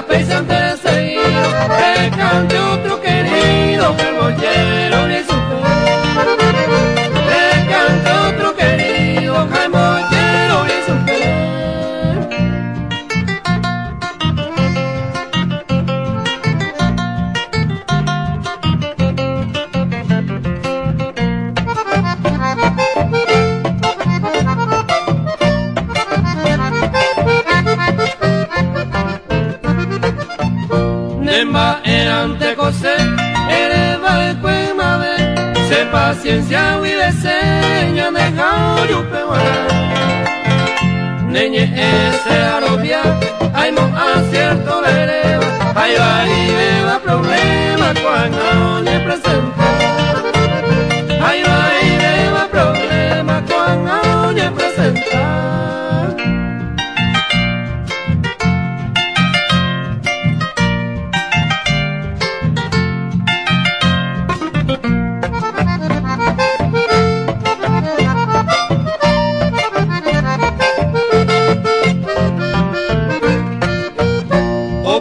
pensante seguido, que cante otro querido, que el mollero ni su fe. Que cante otro querido, que el mollero ni su fe. Nemba erante cose, ereba el cuemade, se paciencia y deseña de jaurupewa. Neñe ese arobia, hay mo acierto la ereba, hay va y beba problema cuando ne presenta. Hay va y beba problema cuando ne presenta.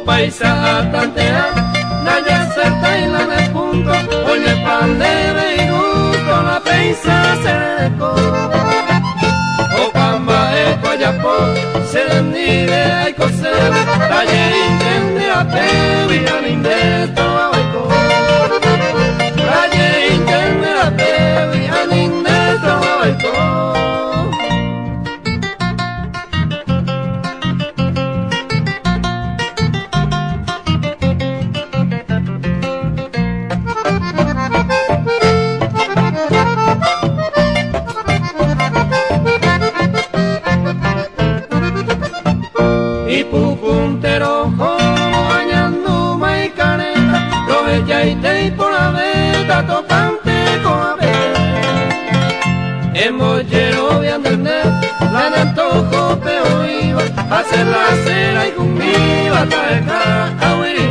Paisa tantea, naya certa y la de punto, oye pan de y gusto, la paisa se deco. O pamba eco ayapo, se le nive hay coser, la ye intende a pevi, an indesto a baico. La ye intende a pevi, an indesto a baico. Y pupuntero como bañando mai caneta, lo bella y te por la veta topante con a ver. En mollero voy a entender, la de antojo peo iba, a hacer la cera y conmigo hasta acá a huir.